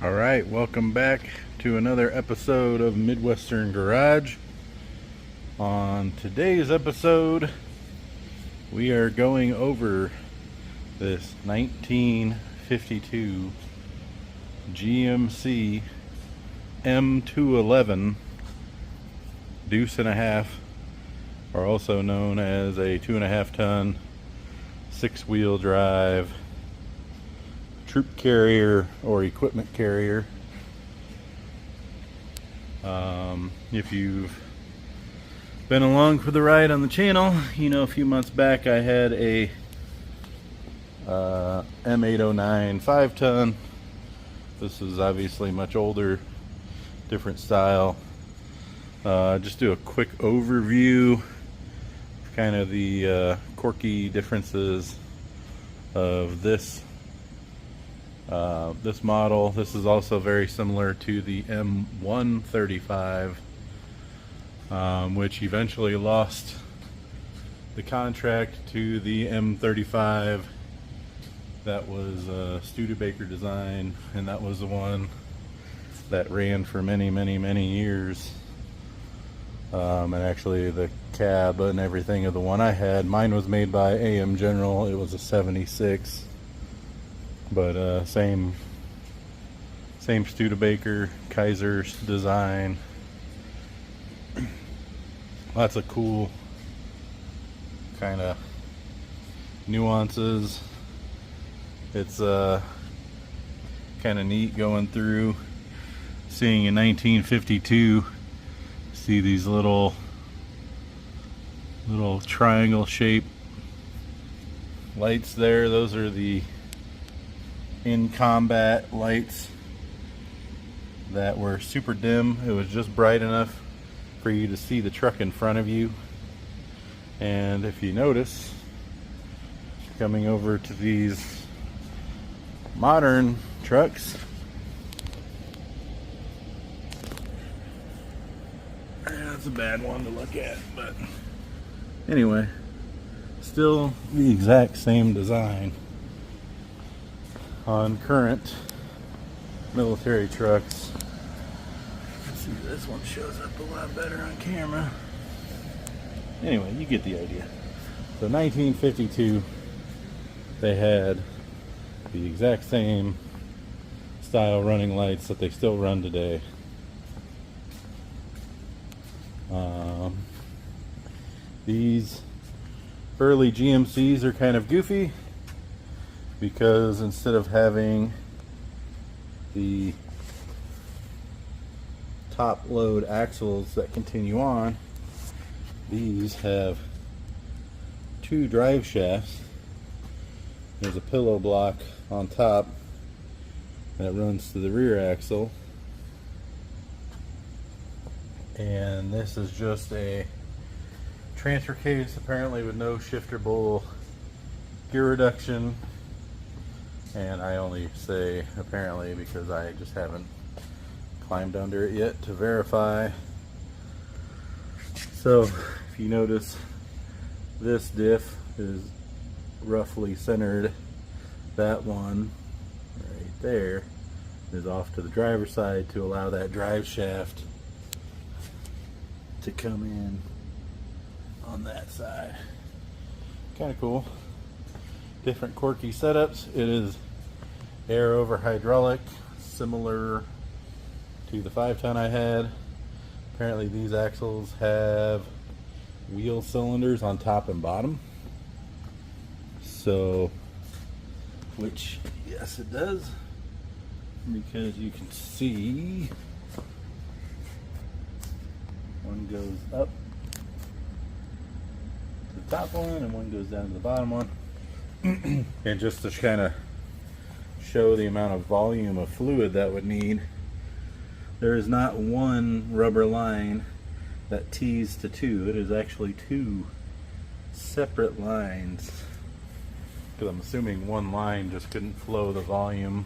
Alright, welcome back to another episode of Midwestern Garage. On today's episode, we are going over this 1952 GMC M211 Deuce and a half, or also known as a 2.5 ton 6-wheel drive troop carrier or equipment carrier. If you've been along for the ride on the channel, you know a few months back I had a M809 5-ton. This is obviously much older, different style. Just do a quick overview of kind of the quirky differences of this model. This is also very similar to the M135, which eventually lost the contract to the M35. That was a Studebaker design, and that was the one that ran for many years. And actually the cab and everything of the one I had, mine was made by AM General. It was a 76. But same Studebaker, Kaiser design. Lots of cool kind of nuances. It's kind of neat going through, seeing in 1952, see these little triangle shaped lights there. Those are the in combat lights that were super dim. It was just bright enough for you to see the truck in front of you. And if you notice, coming over to these modern trucks, that's a bad one to look at, but anyway, still the exact same design on current military trucks. Let's see, this one shows up a lot better on camera. Anyway, you get the idea. So 1952, they had the exact same style running lights that they still run today. These early GMCs are kind of goofy, because instead of having the top load axles that continue on, these have two drive shafts. There's a pillow block on top that runs to the rear axle, and this is just a transfer case, apparently with no shifter bowl gear reduction. And I only say apparently because I just haven't climbed under it yet to verify. So if you notice, this diff is roughly centered. That one right there is off to the driver's side to allow that drive shaft to come in on that side. Kind of cool. Different quirky setups. It is air over hydraulic, similar to the 5-ton I had. Apparently these axles have wheel cylinders on top and bottom. So, which, yes it does, because you can see one goes up to the top one and one goes down to the bottom one. And just to kind of show the amount of volume of fluid that would need, there is not one rubber line that tees to two. It is actually two separate lines, because I'm assuming one line just couldn't flow the volume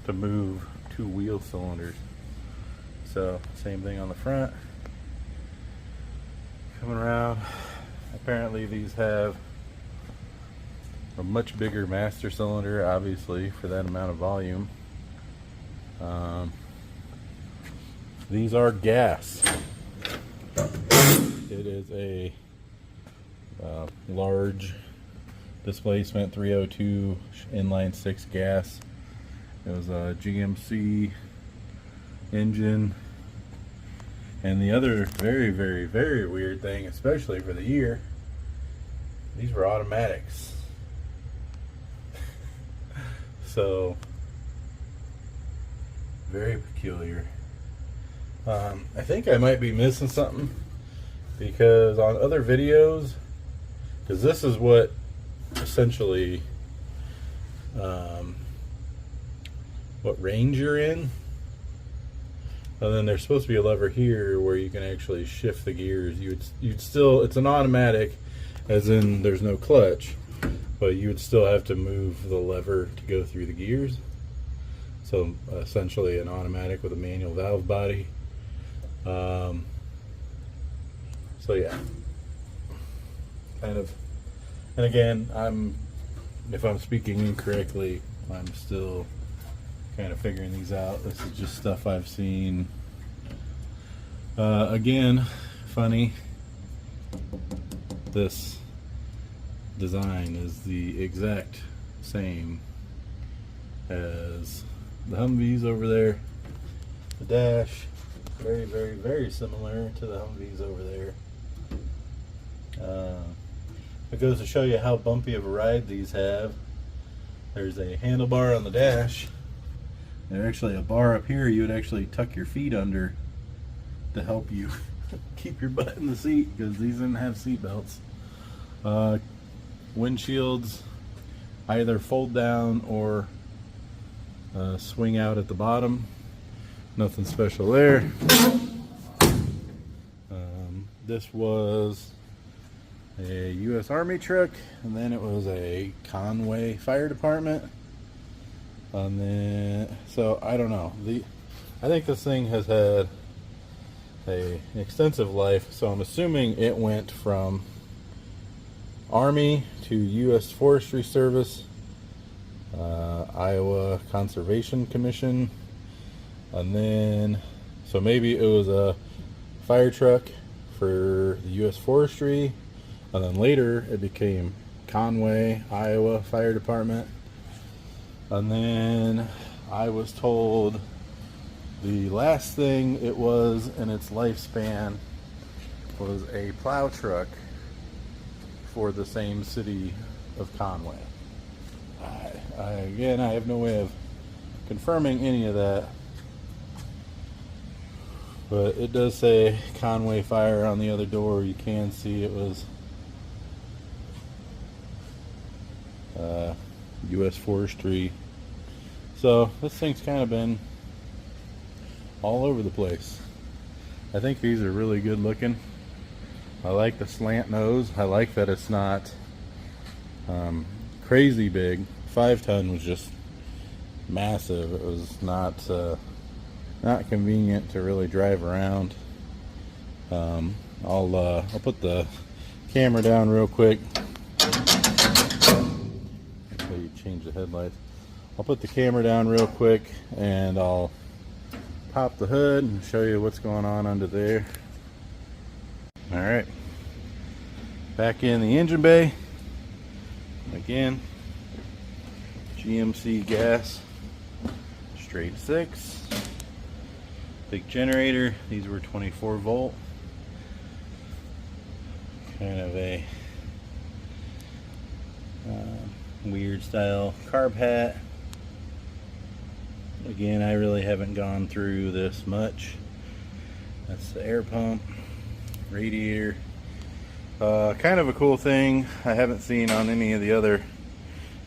to move two wheel cylinders. So same thing on the front. Coming around, apparently these have a much bigger master cylinder, obviously, for that amount of volume. These are gas. It is a large displacement 302 inline 6 gas. It was a GMC engine. And the other very, very, very weird thing, especially for the year, these were automatics. So, very peculiar. I think I might be missing something, because on other videos, because this is what essentially what range you're in. And then there's supposed to be a lever here where you can actually shift the gears. You'd still, it's an automatic, as in there's no clutch, but you would still have to move the lever to go through the gears. So essentially an automatic with a manual valve body. So yeah, kind of. And again, if I'm speaking incorrectly, I'm still kind of figuring these out. This is just stuff I've seen. Again, funny, this design is the exact same as the Humvees over there. The dash, very, very, very similar to the Humvees over there. It goes to show you how bumpy of a ride these have. There's a handlebar on the dash. There's actually a bar up here you would actually tuck your feet under to help you keep your butt in the seat, because these didn't have seat belts. Windshields either fold down or swing out at the bottom. Nothing special there. This was a U.S. Army truck, and then it was a Conway Fire Department. And then, so I don't know. I think this thing has had an extensive life, so I'm assuming it went from Army to U.S. Forestry Service, Iowa Conservation Commission, and then, so maybe it was a fire truck for the U.S. Forestry, and then later it became Conway, Iowa Fire Department. And then I was told the last thing it was in its lifespan was a plow truck for the same city of Conway. Again, I have no way of confirming any of that, but it does say Conway Fire on the other door. You can see it was U.S. Forestry. So this thing's kind of been all over the place. I think these are really good looking. I like the slant nose. I like that it's not crazy big. 5-ton was just massive. It was not convenient to really drive around. I'll put the camera down real quick. So you change the headlights. I'll put the camera down real quick and I'll pop the hood and show you what's going on under there. Alright, back in the engine bay. Again, GMC gas, straight 6. Big generator. These were 24 volt. Kind of a weird style carb hat. Again, I really haven't gone through this much. That's the air pump, radiator. Kind of a cool thing I haven't seen on any of the other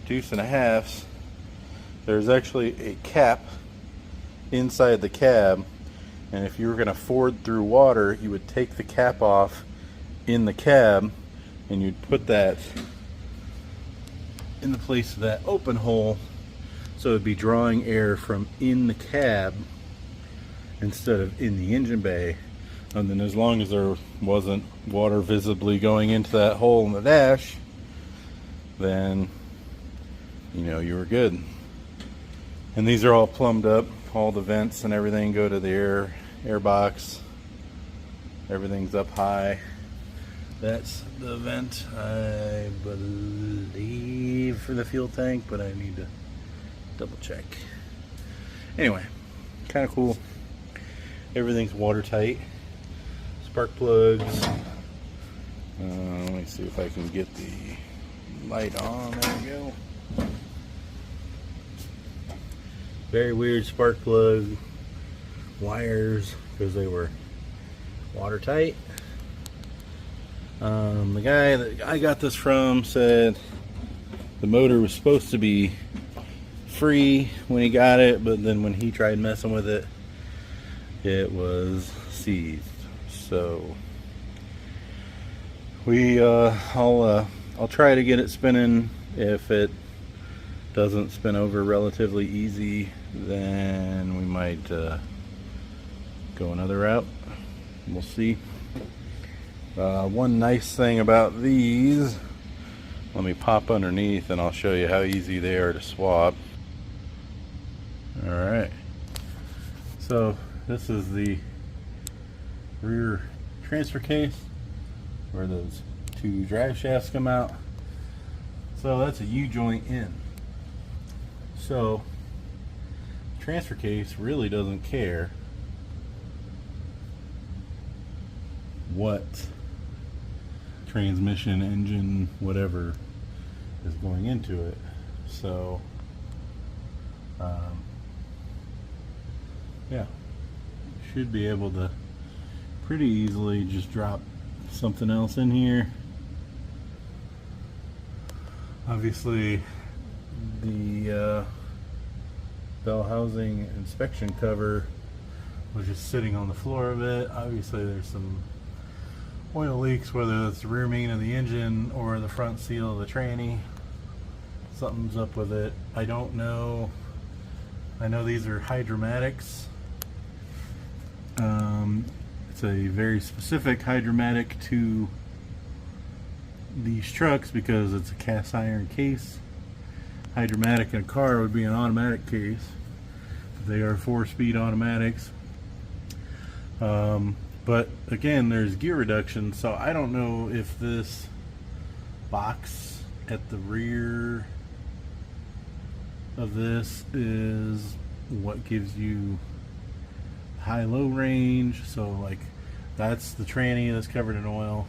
Deuce and a halves. There's actually a cap inside the cab, and if you were going to ford through water, you would take the cap off in the cab and you'd put that in the place of that open hole, so it'd be drawing air from in the cab instead of in the engine bay. And then as long as there wasn't water visibly going into that hole in the dash, then you know you were good. And these are all plumbed up, all the vents and everything go to the air box. Everything's up high. That's the vent, I believe, for the fuel tank, but I need to double check. Anyway, kind of cool. Everything's watertight. Spark plugs. Let me see if I can get the light on. There we go. Very weird spark plug wires because they were watertight. The guy that I got this from said the motor was supposed to be free when he got it, but then when he tried messing with it, it was seized. So I'll try to get it spinning. If it doesn't spin over relatively easy, then we might go another route. We'll see. One nice thing about these, let me pop underneath and I'll show you how easy they are to swap. Alright, so this is the rear transfer case where those two drive shafts come out. So that's a U-joint in. So transfer case really doesn't care what transmission, engine, whatever is going into it. So yeah, should be able to pretty easily just drop something else in here. Obviously the bell housing inspection cover was just sitting on the floor of it. Obviously there's some oil leaks, whether it's the rear main of the engine or the front seal of the tranny. Something's up with it. I don't know. I know these are hydromatics. It's a very specific hydromatic to these trucks because it's a cast iron case. Hydromatic in a car would be an automatic case. They are 4-speed automatics. But again, there's gear reduction, so I don't know if this box at the rear of this is what gives you high-low range. So like that's the tranny that's covered in oil.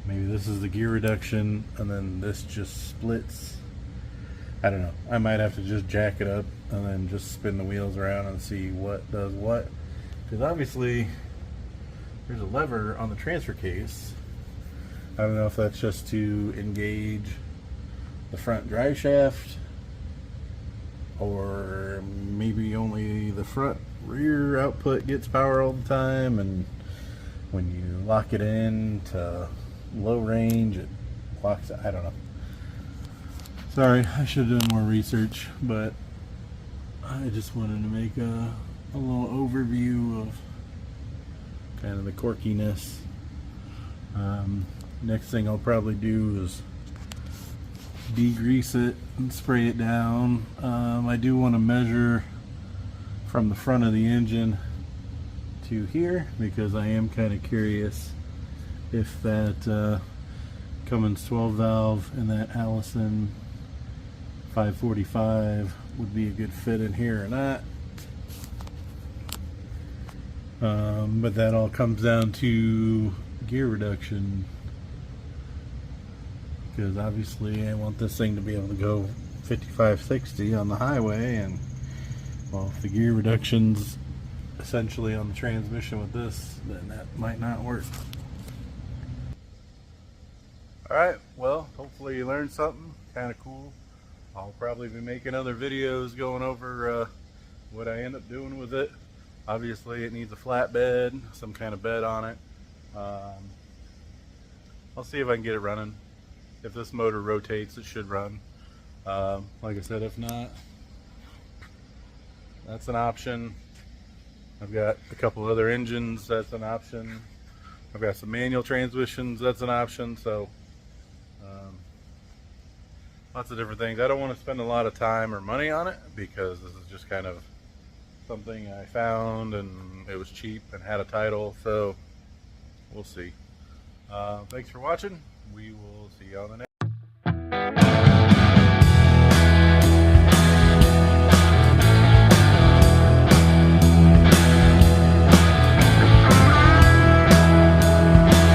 Maybe this is the gear reduction and then this just splits. I don't know. I might have to just jack it up and then just spin the wheels around and see what does what, because obviously there's a lever on the transfer case. I don't know if that's just to engage the front drive shaft, or maybe only the front rear output gets power all the time, and when you lock it in to low range it locks. I don't know. Sorry, I should have done more research, but I just wanted to make a little overview of kind of the quirkiness. Next thing I'll probably do is degrease it and spray it down. I do want to measure from the front of the engine to here because I am kind of curious if that Cummins 12 valve and that Allison 545 would be a good fit in here or not. But that all comes down to gear reduction, because obviously I want this thing to be able to go 55-60 on the highway, and well, if the gear reduction's essentially on the transmission with this, then that might not work. Alright, well, hopefully you learned something kind of cool. I'll probably be making other videos going over what I end up doing with it. Obviously it needs a flat bed, some kind of bed on it. I'll see if I can get it running. If this motor rotates, it should run. Like I said, if not, that's an option. I've got a couple other engines, that's an option. I've got some manual transmissions, that's an option. So lots of different things. I don't want to spend a lot of time or money on it because this is just kind of something I found and it was cheap and had a title, so we'll see. Thanks for watching. We will see you on the next.